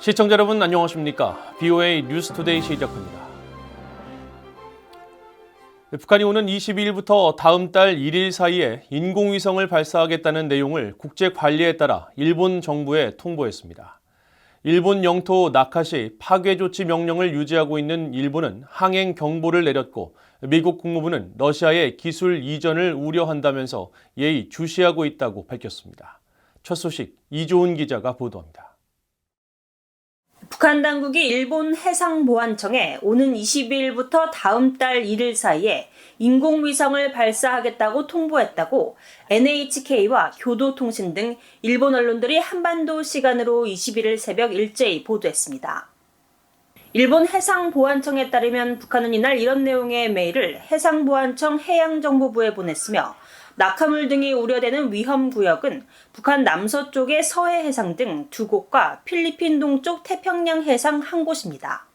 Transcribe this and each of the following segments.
시청자 여러분 안녕하십니까? BOA 뉴스투데이 시작합니다. 북한이 오는 22일부터 다음 달 1일 사이에 인공위성을 발사하겠다는 내용을 국제관리에 따라 일본 정부에 통보했습니다. 일본 영토 나카시 파괴 조치 명령을 유지하고 있는 일본은 항행 경보를 내렸고 미국 국무부는 러시아의 기술 이전을 우려한다면서 예의주시하고 있다고 밝혔습니다. 첫 소식 이조은 기자가 보도합니다. 북한 당국이 일본 해상보안청에 오는 22일부터 다음 달 1일 사이에 인공위성을 발사하겠다고 통보했다고 NHK와 교도통신 등 일본 언론들이 한반도 시간으로 21일 새벽 일제히 보도했습니다. 일본 해상보안청에 따르면 북한은 이날 이런 내용의 메일을 해상보안청 해양정보부에 보냈으며 낙하물 등이 우려되는 위험구역은 북한 남서쪽의 서해 해상 등 두 곳과 필리핀 동쪽 태평양 해상 한 곳입니다.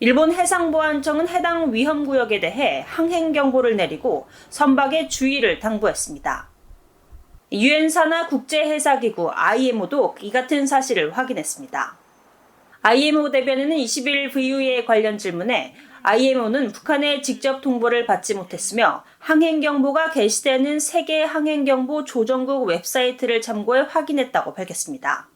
일본 해상보안청은 해당 위험구역에 대해 항행경보를 내리고 선박에 주의를 당부했습니다. 유엔사나 국제해사기구 IMO도 이 같은 사실을 확인했습니다. IMO 대변인은 20일 VOA에 관련 질문에 IMO는 북한의 직접 통보를 받지 못했으며 항행경보가 게시되는 세계 항행경보 조정국 웹사이트를 참고해 확인했다고 밝혔습니다.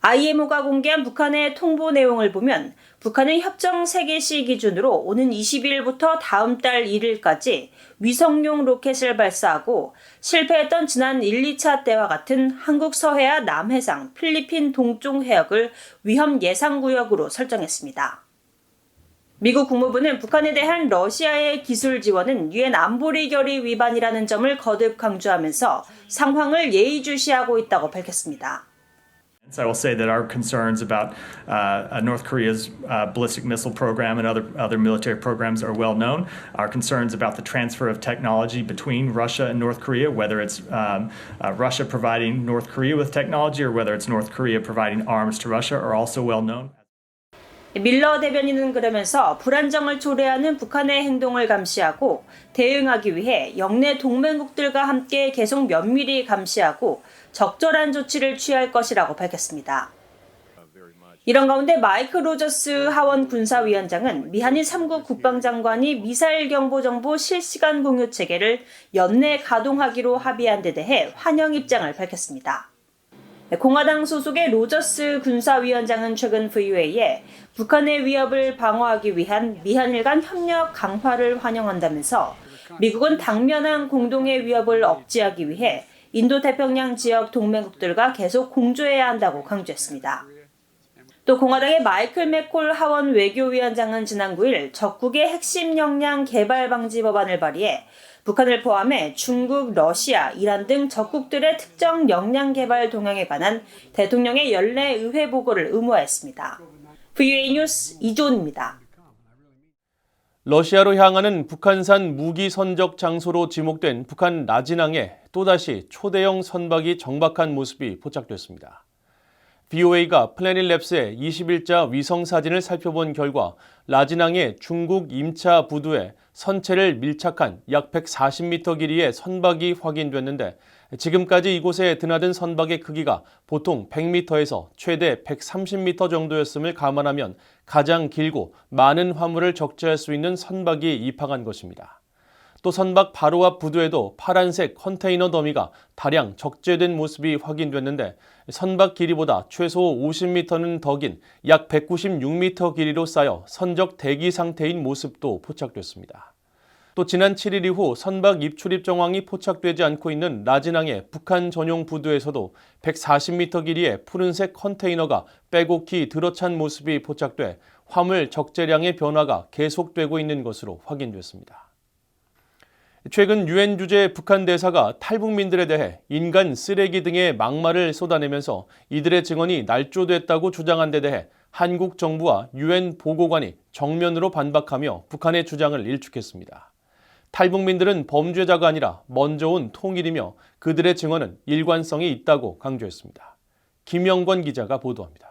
IMO가 공개한 북한의 통보 내용을 보면 북한은 협정 3개시 기준으로 오는 20일부터 다음 달 1일까지 위성용 로켓을 발사하고 실패했던 지난 1, 2차 때와 같은 한국 서해와 남해상, 필리핀 동쪽 해역을 위험 예상 구역으로 설정했습니다. 미국 국무부는 북한에 대한 러시아의 기술 지원은 유엔 안보리 결의 위반이라는 점을 거듭 강조하면서 상황을 예의주시하고 있다고 밝혔습니다. I will say that our concerns about North Korea's ballistic missile program and other military programs are well known. Our concerns about the transfer of technology between Russia and North Korea, whether it's Russia providing North Korea with technology or whether it's North Korea providing arms to Russia, are also well known. 밀러 대변인은 그러면서 불안정을 초래하는 북한의 행동을 감시하고 대응하기 위해 영내 동맹국들과 함께 계속 면밀히 감시하고 적절한 조치를 취할 것이라고 밝혔습니다. 이런 가운데 마이크 로저스 하원 군사위원장은 미한일 3국 국방장관이 미사일 경보 정보 실시간 공유 체계를 연내 가동하기로 합의한 데 대해 환영 입장을 밝혔습니다. 공화당 소속의 로저스 군사위원장은 최근 VOA에 북한의 위협을 방어하기 위한 미한일 간 협력 강화를 환영한다면서 미국은 당면한 공동의 위협을 억제하기 위해 인도태평양 지역 동맹국들과 계속 공조해야 한다고 강조했습니다. 또 공화당의 마이클 맥콜 하원 외교위원장은 지난 9일 적국의 핵심 역량 개발 방지 법안을 발의해 북한을 포함해 중국, 러시아, 이란 등 적국들의 특정 역량 개발 동향에 관한 대통령의 연례 의회 보고를 의무화했습니다. VOA 뉴스 이조은입니다. 러시아로 향하는 북한산 무기 선적 장소로 지목된 북한 라진항에 또다시 초대형 선박이 정박한 모습이 포착됐습니다. BOA가 플래닛랩스의 20일자 위성 사진을 살펴본 결과 라진항의 중국 임차 부두에 선체를 밀착한 약 140m 길이의 선박이 확인됐는데 지금까지 이곳에 드나든 선박의 크기가 보통 100m에서 최대 130m 정도였음을 감안하면 가장 길고 많은 화물을 적재할 수 있는 선박이 입항한 것입니다. 또 선박 바로 앞 부두에도 파란색 컨테이너 더미가 다량 적재된 모습이 확인됐는데 선박 길이보다 최소 50m는 더 긴 약 196m 길이로 쌓여 선적 대기 상태인 모습도 포착됐습니다. 또 지난 7일 이후 선박 입출입 정황이 포착되지 않고 있는 라진항의 북한 전용 부두에서도 140m 길이의 푸른색 컨테이너가 빼곡히 들어찬 모습이 포착돼 화물 적재량의 변화가 계속되고 있는 것으로 확인됐습니다. 최근 유엔 주재 북한 대사가 탈북민들에 대해 인간 쓰레기 등의 막말을 쏟아내면서 이들의 증언이 날조됐다고 주장한 데 대해 한국 정부와 유엔 보고관이 정면으로 반박하며 북한의 주장을 일축했습니다. 탈북민들은 범죄자가 아니라 먼저 온 통일이며 그들의 증언은 일관성이 있다고 강조했습니다. 김영권 기자가 보도합니다.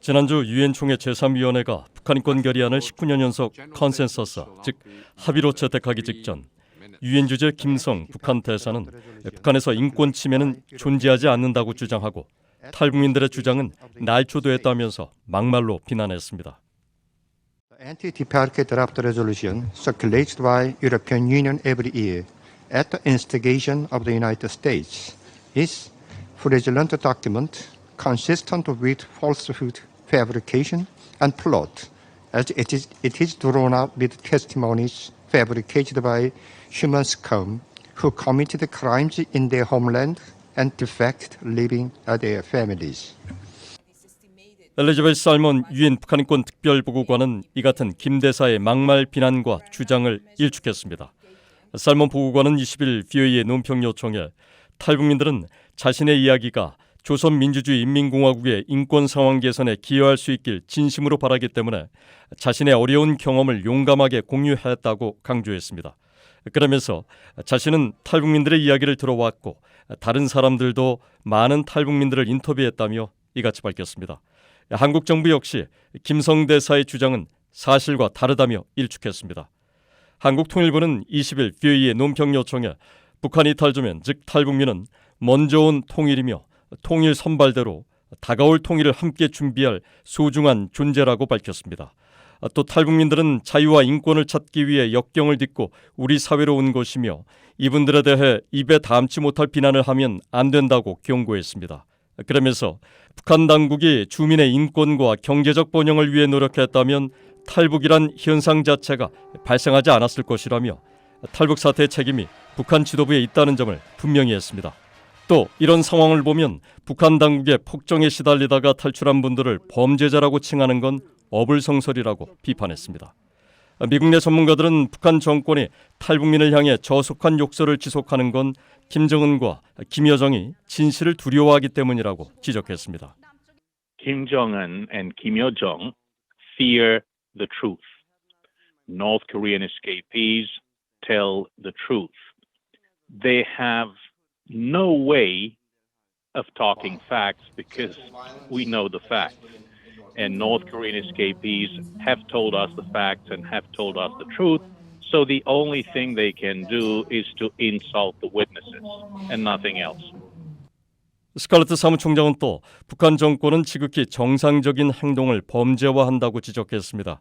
지난주 유엔 총회 제3위원회가 북한 인권 결의안을 19년 연속 컨센서스, 즉 합의로 채택하기 직전 유엔 주재 김성 북한 대사는 북한에서 인권 침해는 존재하지 않는다고 주장하고 탈북민들의 주장은 날조도했다면서 막말로 비난했습니다. The anti-TPRK draft resolution circulated by European Union every year at the instigation of the United States is fraudulent document consistent with falsehood, fabrication, and plot, as it is drawn up with testimonies fabricated by human scum who committed crimes in their homeland and defect living their families. 엘리자베스 살몬 유엔 북한인권 특별보고관은 이 같은 김 대사의 막말 비난과 주장을 일축했습니다. 살몬 보고관은 20일 VOA의 논평 요청에 탈북민들은 자신의 이야기가 조선민주주의 인민공화국의 인권 상황 개선에 기여할 수 있길 진심으로 바라기 때문에 자신의 어려운 경험을 용감하게 공유했다고 강조했습니다. 그러면서 자신은 탈북민들의 이야기를 들어왔고 다른 사람들도 많은 탈북민들을 인터뷰했다며 이같이 밝혔습니다. 한국 정부 역시 김성 대사의 주장은 사실과 다르다며 일축했습니다. 한국통일부는 20일 VOA의 논평 요청에 북한 이탈주민 즉 탈북민은 먼저 온 통일이며 통일 선발대로 다가올 통일을 함께 준비할 소중한 존재라고 밝혔습니다. 또 탈북민들은 자유와 인권을 찾기 위해 역경을 딛고 우리 사회로 온 것이며 이분들에 대해 입에 담지 못할 비난을 하면 안 된다고 경고했습니다. 그러면서 북한 당국이 주민의 인권과 경제적 번영을 위해 노력했다면 탈북이란 현상 자체가 발생하지 않았을 것이라며 탈북 사태의 책임이 북한 지도부에 있다는 점을 분명히 했습니다. 또 이런 상황을 보면 북한 당국의 폭정에 시달리다가 탈출한 분들을 범죄자라고 칭하는 건 어불성설이라고 비판했습니다. 미국 내 전문가들은 북한 정권이 탈북민을 향해 저속한 욕설을 지속하는 건 김정은과 김여정이 진실을 두려워하기 때문이라고 지적했습니다. Kim Jong-un and Kim Yo-jong fear the truth. North Korean escapees tell the truth. They have no way of talking facts because we know the facts. And North Korean escapees have told us the facts and have told us the truth. So the only thing they can do is to insult the witnesses and nothing else. 스칼레트 사무총장은 또 북한 정권은 지극히 정상적인 행동을 범죄화한다고 지적했습니다.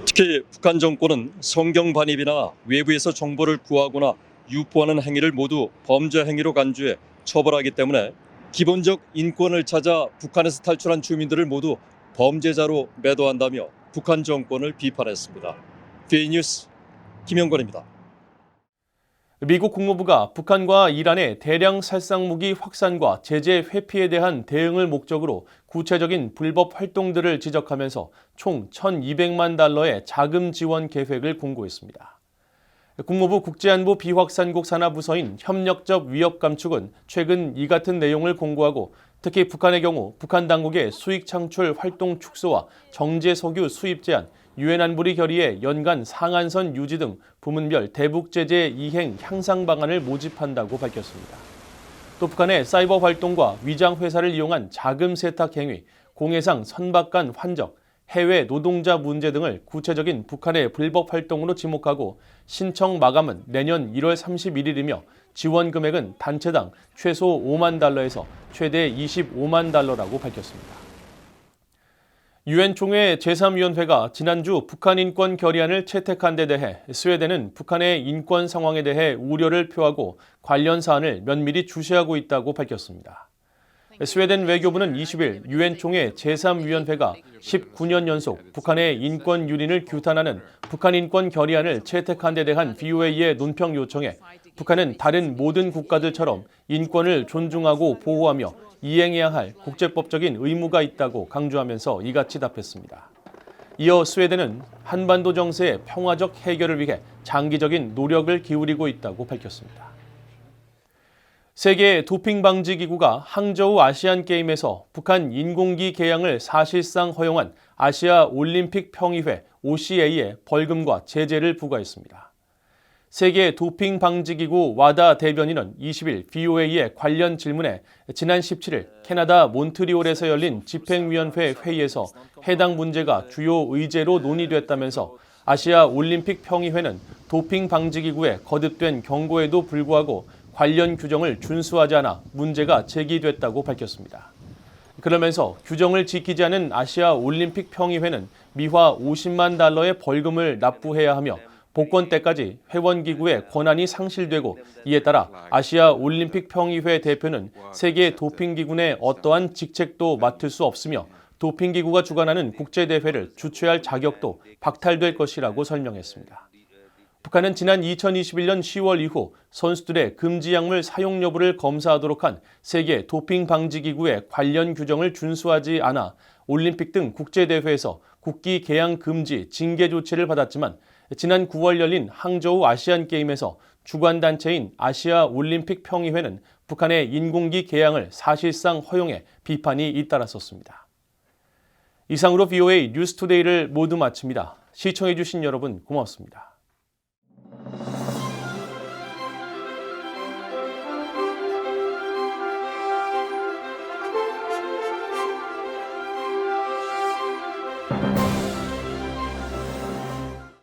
특히 북한 정권은 성경 반입이나 외부에서 정보를 구하거나 유포하는 행위를 모두 범죄 행위로 간주해 처벌하기 때문에 기본적 인권을 찾아 북한에서 탈출한 주민들을 모두 범죄자로 매도한다며 북한 정권을 비판했습니다. VOA 뉴스 김영권입니다. 미국 국무부가 북한과 이란의 대량 살상무기 확산과 제재 회피에 대한 대응을 목적으로 구체적인 불법 활동들을 지적하면서 총 1,200만 달러의 자금 지원 계획을 공고했습니다. 국무부 국제안보 비확산국 산하부서인 협력적 위협감축은 최근 이 같은 내용을 공고하고 특히 북한의 경우 북한 당국의 수익 창출 활동 축소와 정제 석유 수입 제한, 유엔 안보리 결의의 연간 상한선 유지 등 부문별 대북 제재 이행 향상 방안을 모집한다고 밝혔습니다. 또 북한의 사이버 활동과 위장 회사를 이용한 자금 세탁 행위, 공해상 선박 간 환적, 해외 노동자 문제 등을 구체적인 북한의 불법 활동으로 지목하고 신청 마감은 내년 1월 31일이며 지원 금액은 단체당 최소 5만 달러에서 최대 25만 달러라고 밝혔습니다. 유엔 총회 제3위원회가 지난주 북한 인권 결의안을 채택한 데 대해 스웨덴은 북한의 인권 상황에 대해 우려를 표하고 관련 사안을 면밀히 주시하고 있다고 밝혔습니다. 스웨덴 외교부는 20일 유엔 총회 제3위원회가 19년 연속 북한의 인권 유린을 규탄하는 북한 인권 결의안을 채택한 데 대한 VOA의 논평 요청에 북한은 다른 모든 국가들처럼 인권을 존중하고 보호하며 이행해야 할 국제법적인 의무가 있다고 강조하면서 이같이 답했습니다. 이어 스웨덴은 한반도 정세의 평화적 해결을 위해 장기적인 노력을 기울이고 있다고 밝혔습니다. 세계 도핑 방지 기구가 항저우 아시안 게임에서 북한 인공기 개양을 사실상 허용한 아시아 올림픽 평의회 OCA에 벌금과 제재를 부과했습니다. 세계 도핑 방지 기구 와다 대변인은 20일 VOA의 관련 질문에 지난 17일 캐나다 몬트리올에서 열린 집행위원회 회의에서 해당 문제가 주요 의제로 논의됐다면서 아시아 올림픽 평의회는 도핑 방지 기구의 거듭된 경고에도 불구하고 관련 규정을 준수하지 않아 문제가 제기됐다고 밝혔습니다. 그러면서 규정을 지키지 않은 아시아 올림픽 평의회는 미화 50만 달러의 벌금을 납부해야 하며 복권 때까지 회원기구의 권한이 상실되고 이에 따라 아시아 올림픽 평의회 대표는 세계 도핑기구 내 어떠한 직책도 맡을 수 없으며 도핑기구가 주관하는 국제대회를 주최할 자격도 박탈될 것이라고 설명했습니다. 북한은 지난 2021년 10월 이후 선수들의 금지 약물 사용 여부를 검사하도록 한 세계 도핑 방지 기구의 관련 규정을 준수하지 않아 올림픽 등 국제대회에서 국기 개양 금지 징계 조치를 받았지만 지난 9월 열린 항저우 아시안게임에서 주관단체인 아시아 올림픽 평의회는 북한의 인공기 개양을 사실상 허용해 비판이 잇따랐었습니다. 이상으로 VOA 뉴스투데이를 모두 마칩니다. 시청해주신 여러분 고맙습니다.